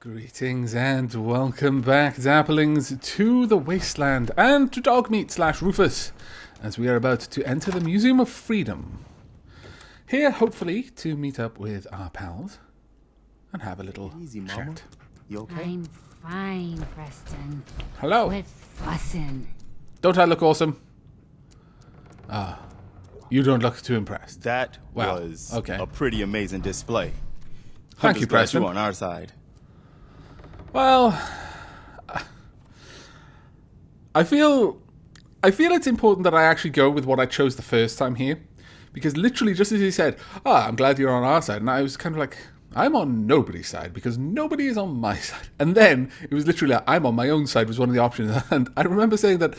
Greetings and welcome back, Zapplings, to the Wasteland and to Dogmeat / Rufus, as we are about to enter the Museum of Freedom. Here, hopefully, to meet up with our pals and have a little Easy, Mama. chat. You okay? I'm fine, Preston. Hello. Quit fussing. Don't I look awesome? You don't look too impressed. That Well, was okay. a pretty amazing display. Thank I'm you, just glad Preston. you're on our side. Well, I feel it's important that I actually go with what I chose the first time here, because literally just as he said, I'm glad you're on our side, and I was kind of like, I'm on nobody's side, because nobody is on my side. And then it was literally like, I'm on my own side was one of the options, and I remember saying that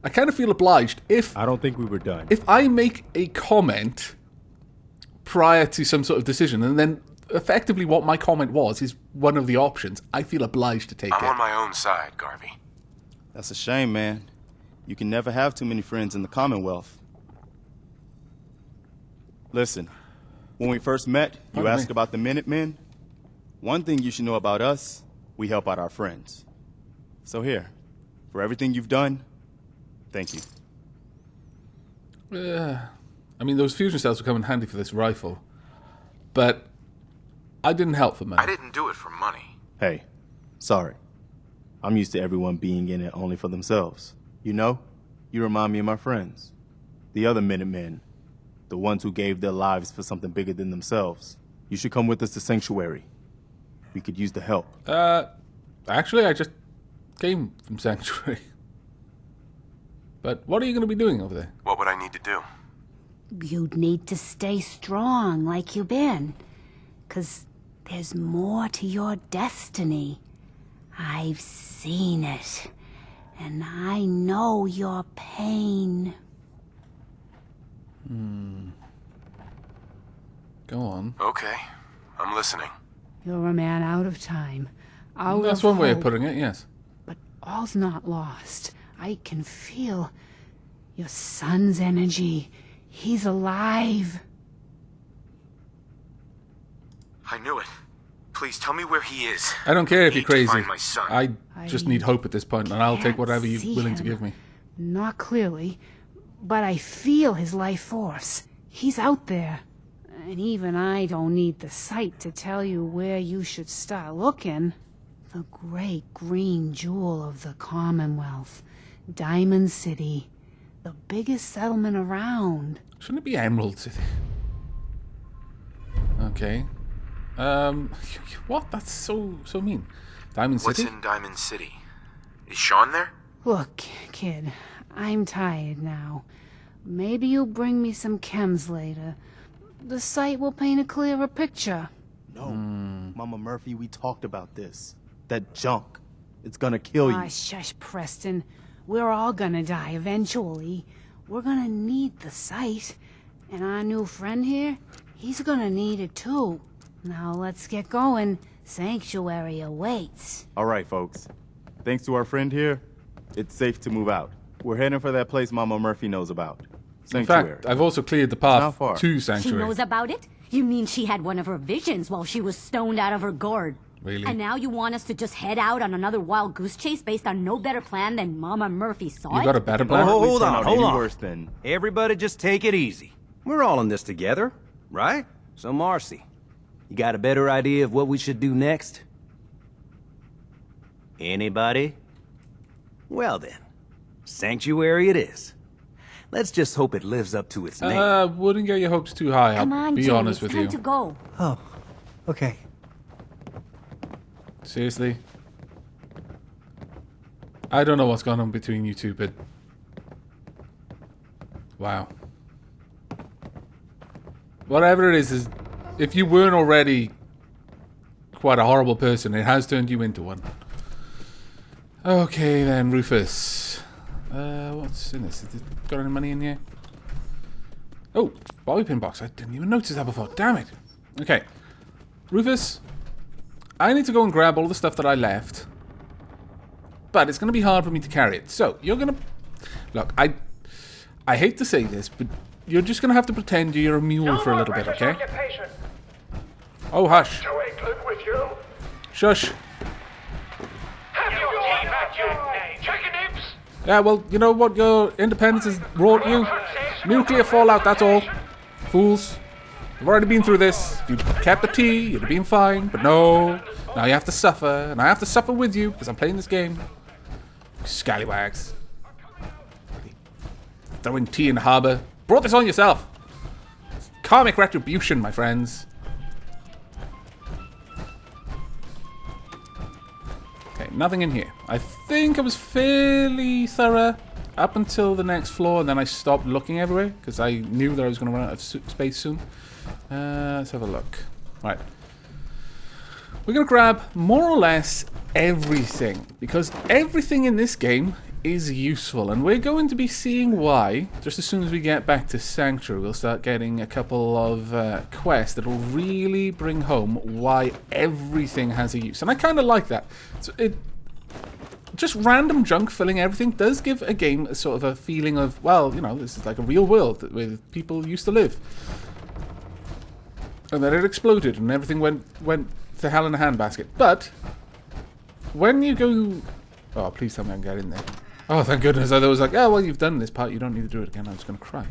I kind of feel obliged if I don't think we were done. if I make a comment prior to some sort of decision, and then effectively what my comment was is one of the options, I feel obliged to take I'm it. on my own side, Garvey. That's a shame, man. You can never have too many friends in the Commonwealth. Listen, when we first met, you Pardon asked me. about the Minutemen. One thing you should know about us, we help out our friends. So here, for everything you've done, thank you. I mean, those fusion cells will come in handy for this rifle, but I didn't help for money. I didn't do it for money. Hey, sorry. I'm used to everyone being in it only for themselves. You know, you remind me of my friends. The other Minutemen. The ones who gave their lives for something bigger than themselves. You should come with us to Sanctuary. We could use the help. Actually, I just came from Sanctuary. But what are you going to be doing over there? What would I need to do? You'd need to stay strong like you've been. 'Cause there's more to your destiny. I've seen it. And I know your pain. Go on. Okay, I'm listening. You're a man out of time. Out That's of one way of hope. putting it, yes. But all's not lost. I can feel your son's energy. He's alive. I knew it. Please tell me where he is. I don't care if Need you're to crazy. find my son. I just need hope at this point, and I'll take Can't whatever you're see willing to him. give me. Not clearly, but I feel his life force. He's out there. And even I don't need the sight to tell you where you should start looking. The great green jewel of the Commonwealth. Diamond City. The biggest settlement around. Shouldn't it be Emerald City? Okay. What? That's so mean. Diamond What's City? in Diamond City? Is Sean there? Look, kid, I'm tired now. Maybe you'll bring me some chems later. The sight will paint a clearer picture. No, Mama Murphy, we talked about this. That junk. It's gonna kill you. Ah, shush, Preston. We're all gonna die eventually. We're gonna need the sight. And our new friend here, he's gonna need it too. Now let's get going. Sanctuary awaits. All right, folks. Thanks to our friend here, it's safe to move out. We're heading for that place Mama Murphy knows about. In Sanctuary. fact, I've also cleared the not path far. to She Sanctuary. knows about it? You mean she had one of her visions while she was stoned out of her gourd? Really? And now you want us to just head out on another wild goose chase based on no better plan than Mama Murphy saw You it? got a better plan? Hardly hold turn on, out hold any on. worse than... Everybody just take it easy. We're all in this together, right? So, Marcy, you got a better idea of what we should do next? Anybody? Well then, Sanctuary it is. Let's just hope it lives up to its name. Wouldn't get your hopes too high, Come I'll on, be Jim, honest it's with time you. to go. Oh, okay. Seriously? I don't know what's going on between you two, but... Wow. Whatever it is, if you weren't already quite a horrible person, it has turned you into one. Okay then, Rufus. What's in this? Has it got any money in here? Oh, bobby pin box. I didn't even notice that before. Damn it. Okay. Rufus, I need to go and grab all the stuff that I left. But it's going to be hard for me to carry it. So, you're going to... Look, I hate to say this, but you're just going to have to pretend you're a mule for a little bit, okay? Oh, hush. Shush. Yeah, well, you know what your independence has brought you? Nuclear fallout, that's all. Fools. You've already been through this. If you'd kept the tea, you'd have been fine. But no. Now you have to suffer. And I have to suffer with you because I'm playing this game. Scallywags. Throwing tea in the harbour. Brought this on yourself. Karmic retribution, my friends. Okay, nothing in here. I think I was fairly thorough up until the next floor, and then I stopped looking everywhere because I knew that I was going to run out of space soon. Let's have a look. Right. We're going to grab more or less everything because everything in this game is useful, and we're going to be seeing why just as soon as we get back to Sanctuary. We'll start getting a couple of quests that will really bring home why everything has a use, and I kind of like that. So just random junk filling everything does give a game a sort of a feeling of, well, you know, this is like a real world where people used to live. And then it exploded and everything went to hell in a handbasket. But when you go... Oh, please tell me I can get in there. Oh, thank goodness. I was like, oh, well, you've done this part. You don't need to do it again. I was going to cry.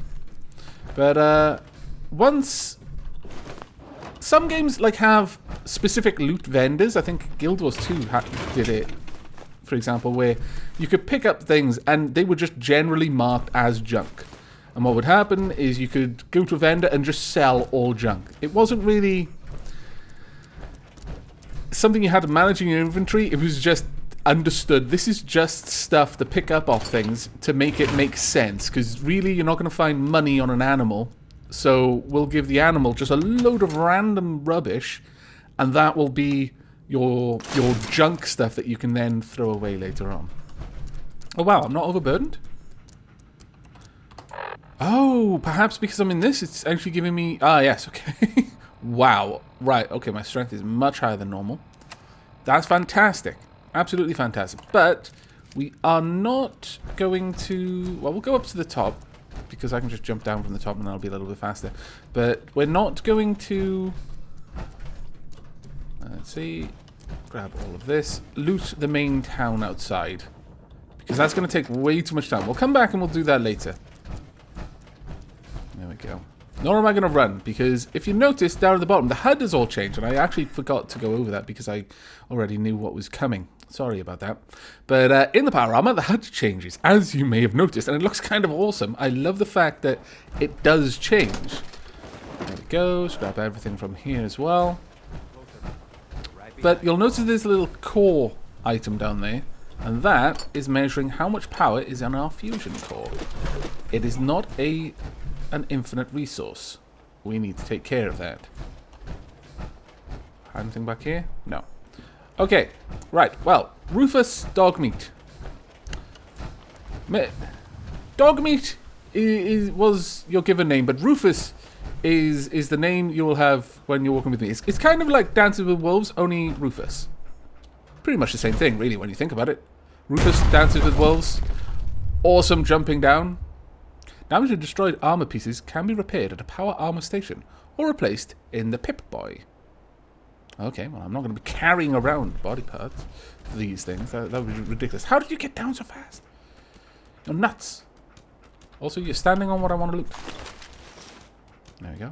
But once... Some games like have specific loot vendors. I think Guild Wars 2 did it, for example, where you could pick up things and they were just generally marked as junk. And what would happen is you could go to a vendor and just sell all junk. It wasn't really something you had to manage in your inventory. It was just understood. This is just stuff to pick up off things to make it make sense. Because really, you're not going to find money on an animal. So we'll give the animal just a load of random rubbish. And that will be your junk stuff that you can then throw away later on. Oh, wow. I'm not overburdened? Oh, perhaps because I'm in this, it's actually giving me... Ah, yes, okay. Wow. Right, okay, my strength is much higher than normal. That's fantastic. Absolutely fantastic. But we are not going to... Well, we'll go up to the top, because I can just jump down from the top and that'll be a little bit faster. But we're not going to... Let's see. Grab all of this. Loot the main town outside. Because that's going to take way too much time. We'll come back and we'll do that later. There we go. Nor am I going to run, because if you notice down at the bottom, the HUD has all changed, and I actually forgot to go over that because I already knew what was coming. Sorry about that. But in the power armor, the HUD changes, as you may have noticed, and it looks kind of awesome. I love the fact that it does change. There we go. Scrap everything from here as well. But you'll notice there's a little core item down there, and that is measuring how much power is in our fusion core. It is not an infinite resource. We need to take care of that. Anything back here? No. Okay, right. Well, Rufus dog meat. Dog meat was your given name, but Rufus is the name you will have when you're walking with me. It's kind of like Dances with Wolves, only Rufus. Pretty much the same thing, really, when you think about it. Rufus Dances with Wolves. Awesome jumping down. Damaged and destroyed armor pieces can be repaired at a power armor station or replaced in the Pip-Boy. Okay, well, I'm not going to be carrying around body parts for these things. That would be ridiculous. How did you get down so fast? You're nuts. Also, you're standing on what I want to loot. There we go.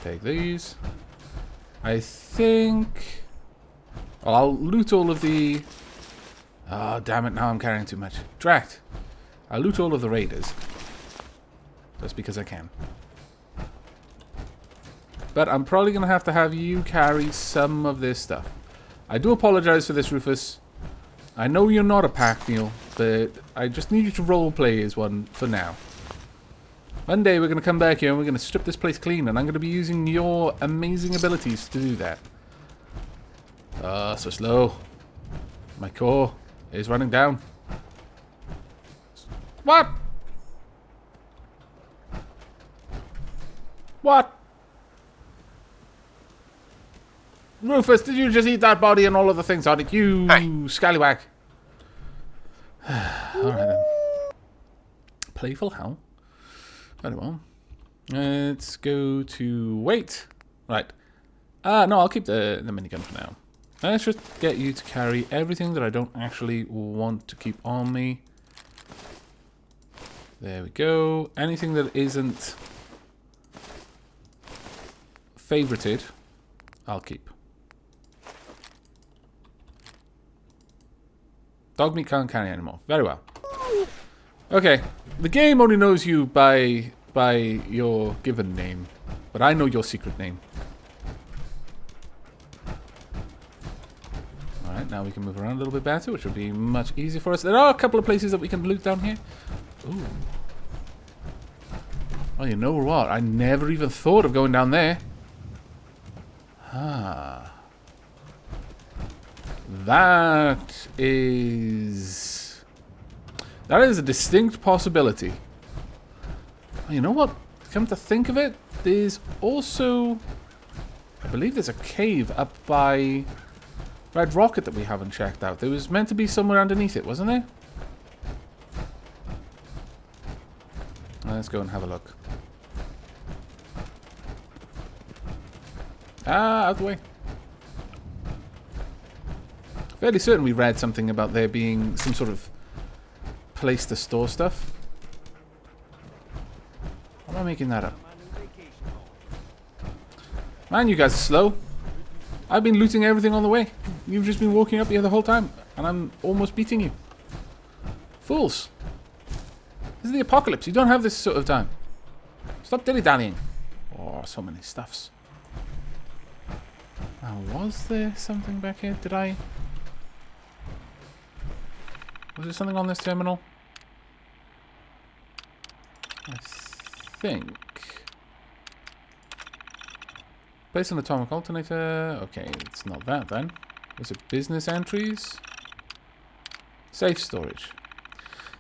Take these. I think... Well, I'll loot all of the... Oh, damn it, now I'm carrying too much. Drat. I'll loot all of the raiders. Just because I can. But I'm probably going to have you carry some of this stuff. I do apologize for this, Rufus. I know you're not a pack mule, but I just need you to roleplay as one for now. One day we're going to come back here and we're going to strip this place clean, and I'm going to be using your amazing abilities to do that. So slow. My core is running down. What? What? Rufus, did you just eat that body and all of the things on it? You scallywag. Alright then. Playful hell. Very well. Let's go to... Wait. Right. No, I'll keep the minigun for now. Let's just get you to carry everything that I don't actually want to keep on me. There we go. Anything that isn't favorited, I'll keep. Dog meat can't carry anymore. Very well. Okay. The game only knows you by your given name, but I know your secret name. Alright, now we can move around a little bit better, which will be much easier for us. There are a couple of places that we can loot down here. Ooh. Oh, you know what? I never even thought of going down there. Ah. That is a distinct possibility. Oh, you know what? Come to think of it, there's also, I believe there's a cave up by Red Rocket that we haven't checked out. There was meant to be somewhere underneath it, wasn't there? Let's go and have a look. Ah, out the way. Fairly certain we read something about there being some sort of place to store stuff. Or am I making that up? Man, you guys are slow. I've been looting everything on the way. You've just been walking up here the whole time, and I'm almost beating you. Fools. This is the apocalypse. You don't have this sort of time. Stop dilly-dallying. Oh, so many stuffs. Now, was there something back here? Did I... Was there something on this terminal? I think... Place an atomic alternator. Okay, it's not that then. Was it business entries? Safe storage.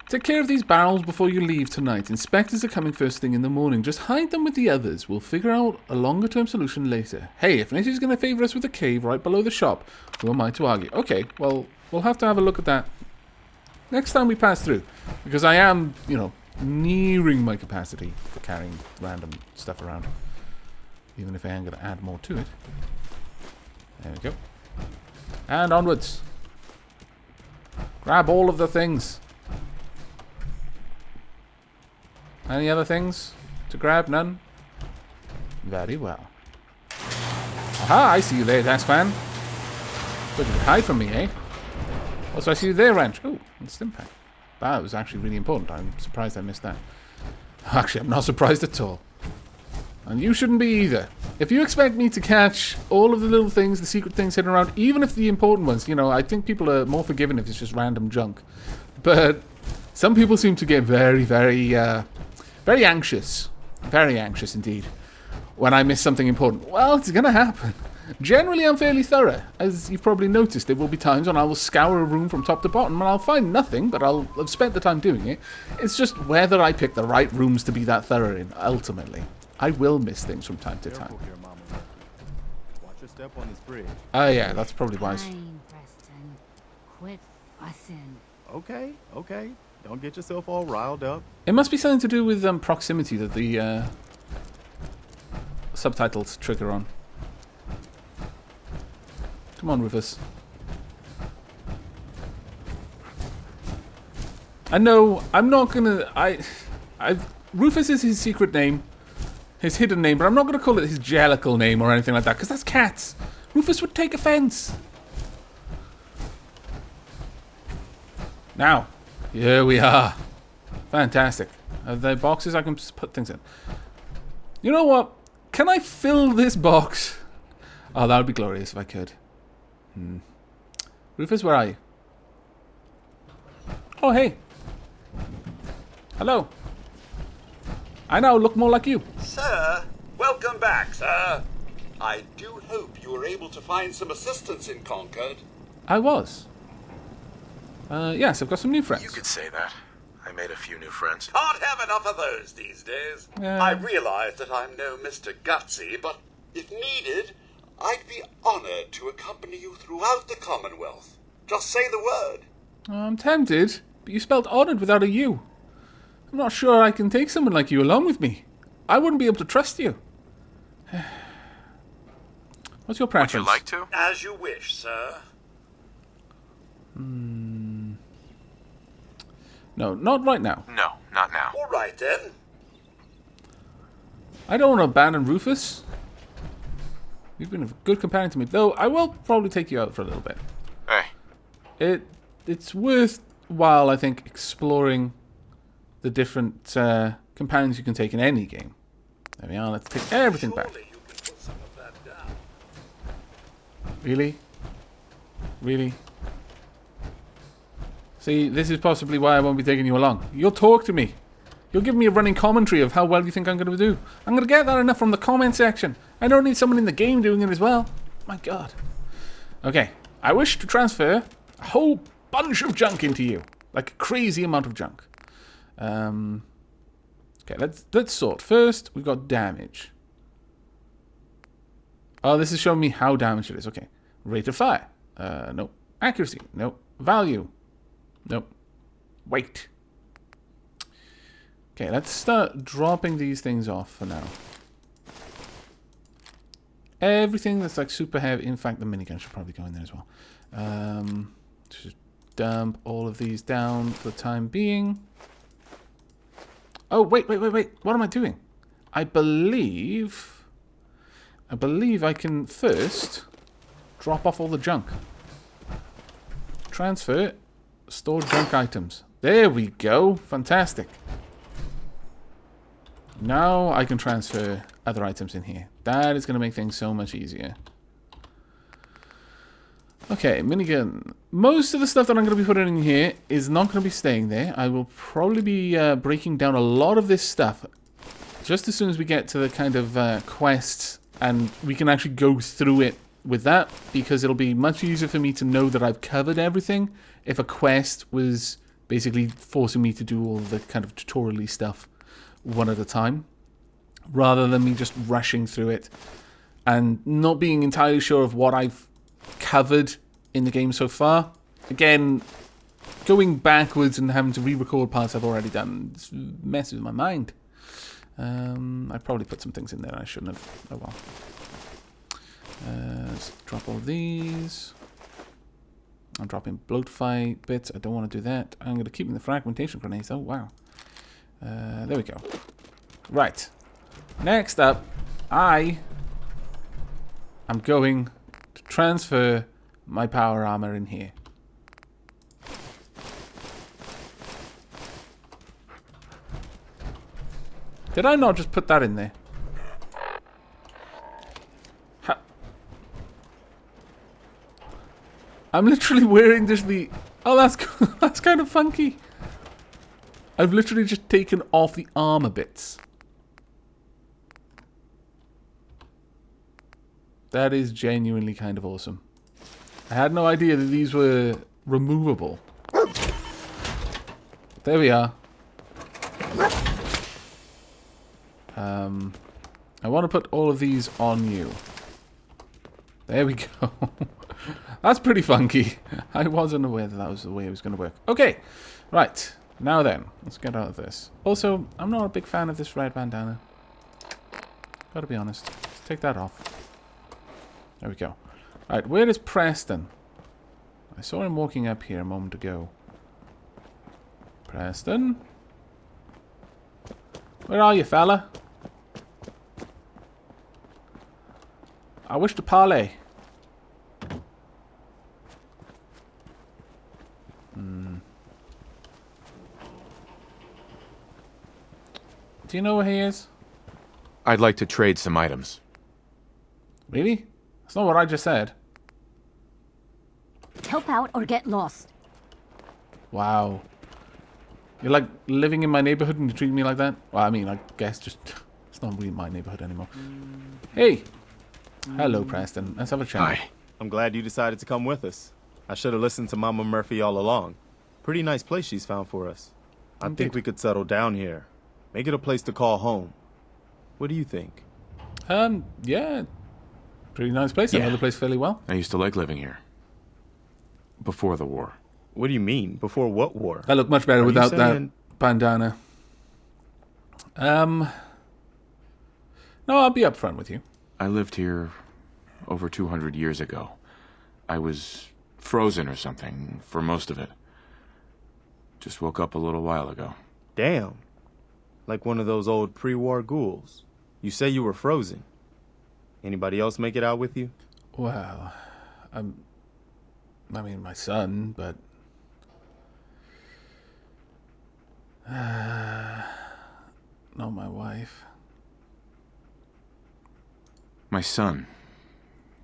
Take care of these barrels before you leave tonight. Inspectors are coming first thing in the morning. Just hide them with the others. We'll figure out a longer-term solution later. Hey, if Nature's going to favour us with a cave right below the shop, who am I to argue? Okay, well, we'll have to have a look at that next time we pass through. Because I am, you know, nearing my capacity for carrying random stuff around. Even if I am going to add more to it. There we go. And onwards. Grab all of the things. Any other things to grab? None? Very well. Aha, I see you there, Taskman. Thought you could hide from me, eh? Also, I see you there, Ranch. Oh, and Stimpack. That was actually really important. I'm surprised I missed that. Actually, I'm not surprised at all. And you shouldn't be either. If you expect me to catch all of the little things, the secret things hidden around, even if the important ones, you know, I think people are more forgiving if it's just random junk. But some people seem to get very, very anxious. Very anxious indeed. When I miss something important. Well, it's going to happen. Generally, I'm fairly thorough. As you've probably noticed, there will be times when I will scour a room from top to bottom and I'll find nothing, but I'll have spent the time doing it. It's just whether I pick the right rooms to be that thorough in, ultimately. I will miss things from time to time. Here, Mama. Watch your step on this bridge. Oh, yeah, that's probably wise. Fine, Preston. Quit fussing. Okay, okay. Don't get yourself all riled up. It must be something to do with proximity that the subtitles trigger on. Come on, Rufus. I know, I'm not gonna... Rufus is his secret name. His hidden name, but I'm not going to call it his jellicle name or anything like that, because that's cats. Rufus would take offense. Now, here we are. Fantastic. Are there boxes I can put things in? You know what? Can I fill this box? Oh, that would be glorious if I could. Rufus, where are you? Oh, hey. Hello. I now look more like you. Sir, welcome back, sir. I do hope you were able to find some assistance in Concord. I was. Yes, I've got some new friends. You could say that. I made a few new friends. Can't have enough of those these days. I realize that I'm no Mr. Gutsy, but if needed, I'd be honored to accompany you throughout the Commonwealth. Just say the word. I'm tempted, but you spelled honored without a U. I'm not sure I can take someone like you along with me. I wouldn't be able to trust you. What's your preference? Would you like to? As you wish, sir. No, not right now. No. not now. All right, then. I don't want to abandon Rufus. You've been a good companion to me, though I will probably take you out for a little bit. Hey. It's worthwhile, I think, exploring the different companions you can take in any game. There we are, let's take everything back. Surely you can put some of that down. Really? Really? See, this is possibly why I won't be taking you along. You'll talk to me. You'll give me a running commentary of how well you think I'm going to do. I'm going to get that enough from the comment section. I don't need someone in the game doing it as well. My God. Okay. I wish to transfer a whole bunch of junk into you. Like a crazy amount of junk. Okay, let's sort. First, we've got damage. Oh, this is showing me how damaged it is. Okay. Rate of fire. Nope. Accuracy. Nope. Value. Nope. Weight. Okay, let's start dropping these things off for now. Everything that's like super heavy. In fact, the minigun should probably go in there as well. Just dump all of these down for the time being. Oh, wait. What am I doing? I believe I can first drop off all the junk. Transfer. Store junk items. There we go. Fantastic. Now I can transfer other items in here. That is going to make things so much easier. Okay, minigun. Most of the stuff that I'm going to be putting in here is not going to be staying there. I will probably be breaking down a lot of this stuff just as soon as we get to the kind of quests and we can actually go through it with that, because it'll be much easier for me to know that I've covered everything if a quest was basically forcing me to do all the kind of tutorial-y stuff one at a time, rather than me just rushing through it and not being entirely sure of what I've covered in the game so far. Again, going backwards and having to re-record parts I've already done messes with my mind. I probably put some things in there I shouldn't have. Oh well. Let's drop all these. I'm dropping bloat fight bits. I don't want to do that. I'm going to keep in the fragmentation grenades. Oh wow. There we go. Right. Next up, I am going to transfer my power armor in here. Did I not just put that in there? I'm literally wearing just the... Oh, that's kind of funky. I've literally just taken off the armor bits. That is genuinely kind of awesome. I had no idea that these were removable. There we are. I want to put all of these on you. There we go. That's pretty funky. I wasn't aware that that was the way it was going to work. Okay, right. Now then, let's get out of this. Also, I'm not a big fan of this red bandana. Gotta be honest. Let's take that off. There we go. Right, where is Preston? I saw him walking up here a moment ago. Preston? Where are you, fella? I wish to parley. Do you know where he is? I'd like to trade some items. Really? That's not what I just said. Help out or get lost. Wow. You're like living in my neighborhood and you treat me like that? Well, I mean, I guess just... It's not really my neighborhood anymore. Hey! Hello, Preston. Let's have a chat. Hi. I'm glad you decided to come with us. I should have listened to Mama Murphy all along. Pretty nice place she's found for us. I think we could settle down here. Make it a place to call home. What do you think? Yeah. Pretty nice place. I know the place fairly well. I used to like living here. Before the war. What do you mean? Before what war? I look much better without that bandana. No, I'll be upfront with you. I lived here over 200 years ago. I was frozen or something for most of it. Just woke up a little while ago. Damn. Like one of those old pre-war ghouls. You say you were frozen. Anybody else make it out with you? Well, I mean, my son, but... not my wife. My son.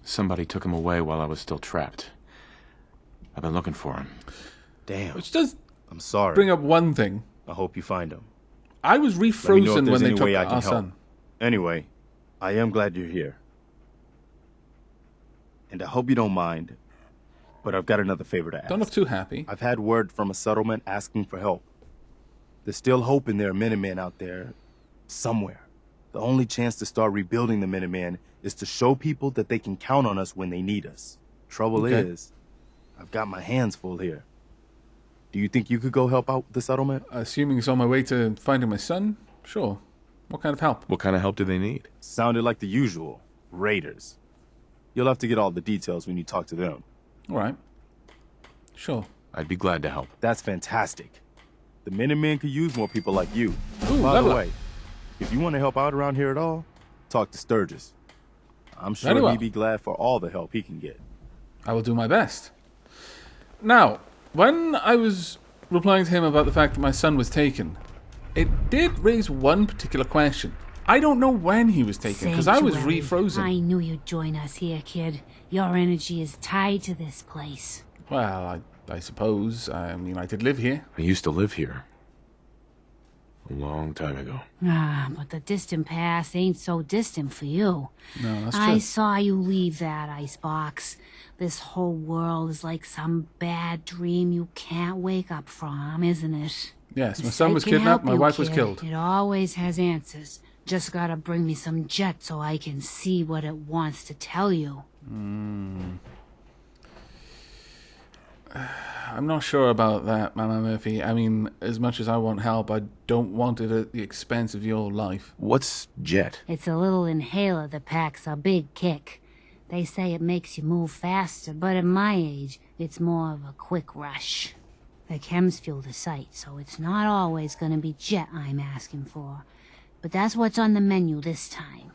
Somebody took him away while I was still trapped. I've been looking for him. Damn. Which does I'm sorry. bring up one thing. I hope you find him. I was Let me know if refrozen there's when they any took way I can our help. son. Anyway, I am glad you're here. And I hope you don't mind, but I've got another favor to ask. Don't look too happy. I've had word from a settlement asking for help. There's still hope in there are Minutemen out there somewhere. The only chance to start rebuilding the Minutemen is to show people that they can count on us when they need us. Trouble is, I've got my hands full here. Do you think you could go help out the settlement? Assuming it's on my way to finding my son? Sure. What kind of help? What kind of help do they need? Sounded like the usual. Raiders. You'll have to get all the details when you talk to them. All right. Sure. I'd be glad to help. That's fantastic. The Minutemen could use more people like you. Ooh, By level the up. way, if you want to help out around here at all, talk to Sturgis. I'm sure Very well. he'd be glad for all the help he can get. I will do my best. Now, when I was replying to him about the fact that my son was taken, it did raise one particular question. I don't know when he was taken, because I was Sanctuary. refrozen. I knew you'd join us here, kid. Your energy is tied to this place. Well, I suppose. I mean, I did live here. I used to live here. A long time ago. Ah, but the distant past ain't so distant for you. No, that's true. I saw you leave that icebox. This whole world is like some bad dream you can't wake up from, isn't it? Yes, my The son site was can kidnapped, help my you, wife was kid. killed. It always has answers. Just gotta bring me some jet so I can see what it wants to tell you. I'm not sure about that, Mama Murphy. I mean, as much as I want help, I don't want it at the expense of your life. What's jet? It's a little inhaler that packs a big kick. They say it makes you move faster, but at my age, it's more of a quick rush. The chems fuel the site, so it's not always gonna be jet I'm asking for. But that's what's on the menu this time.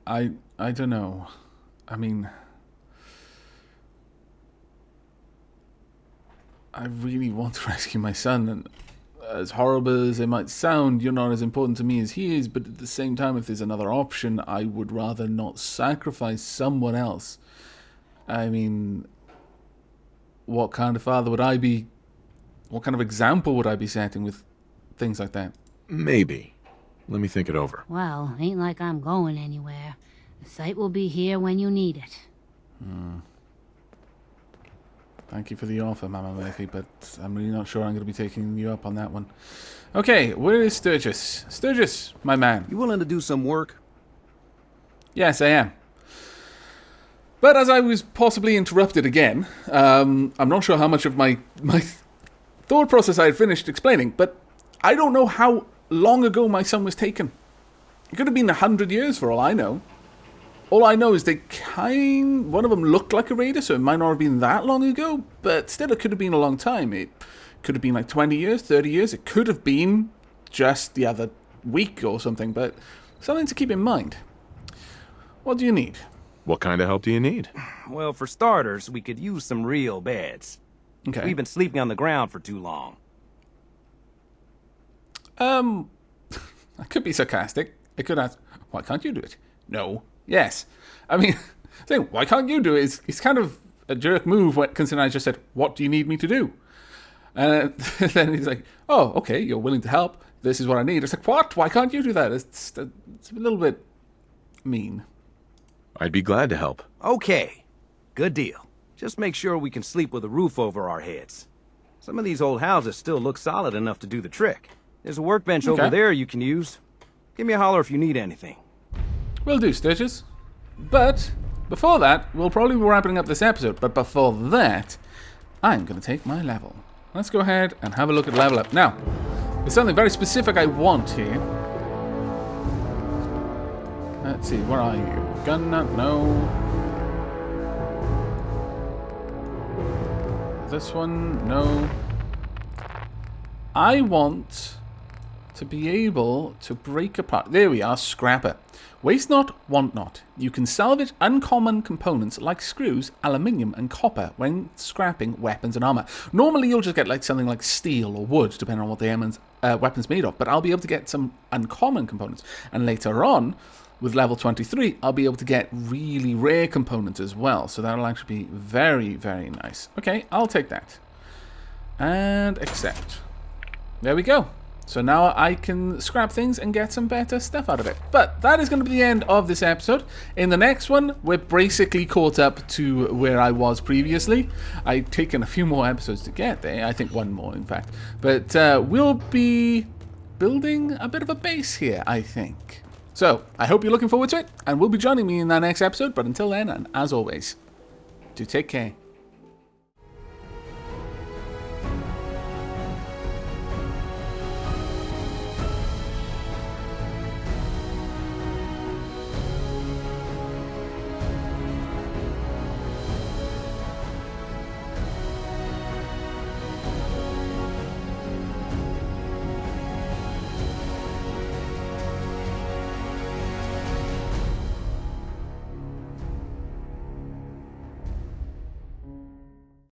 I don't know. I mean, I really want to rescue my son, and as horrible as it might sound, you're not as important to me as he is, but at the same time, if there's another option, I would rather not sacrifice someone else. I mean, what kind of father would I be? What kind of example would I be setting with things like that? Maybe. Let me think it over. Well, ain't like I'm going anywhere. The site will be here when you need it. Thank you for the offer, Mama Murphy, but I'm really not sure I'm going to be taking you up on that one. Okay, where is Sturgis? Sturgis, my man. You willing to do some work? Yes, I am. But as I was possibly interrupted again, I'm not sure how much of my thought process I had finished explaining, but I don't know how long ago my son was taken. It could have been 100 years for all I know. All I know is one of them looked like a raider, so it might not have been that long ago, but still it could have been a long time. It could have been like 20 years, 30 years. It could have been just the other week or something, but something to keep in mind. What do you need? What kind of help do you need? Well, for starters, we could use some real beds. Okay. We've been sleeping on the ground for too long. I could be sarcastic. I could ask, why can't you do it? No. Yes. I mean, saying, why can't you do it? It's kind of a jerk move, considering I just said, what do you need me to do? And then he's like, oh, okay, you're willing to help. This is what I need. It's like, what? Why can't you do that? It's a little bit mean. I'd be glad to help. Okay, good deal. Just make sure we can sleep with a roof over our heads. Some of these old houses still look solid enough to do the trick. There's a workbench over there you can use. Give me a holler if you need anything. Will do, Sturgis. But before that, we'll probably be wrapping up this episode. But before that, I'm going to take my level. Let's go ahead and have a look at level up. Now, there's something very specific I want here. Let's see, where are you? Gun nut? No. This one? No. I want to be able to break apart. There we are, scrapper. Waste not, want not. You can salvage uncommon components like screws, aluminium, and copper when scrapping weapons and armor. Normally, you'll just get like something like steel or wood, depending on what the weapon's made of. But I'll be able to get some uncommon components. And later on, with level 23, I'll be able to get really rare components as well. So that'll actually be very, very nice. Okay, I'll take that. And accept. There we go. So now I can scrap things and get some better stuff out of it. But that is going to be the end of this episode. In the next one, we're basically caught up to where I was previously. I've taken a few more episodes to get there. I think one more, in fact. But we'll be building a bit of a base here, I think. So I hope you're looking forward to it, and will be joining me in that next episode. But until then, and as always, do take care.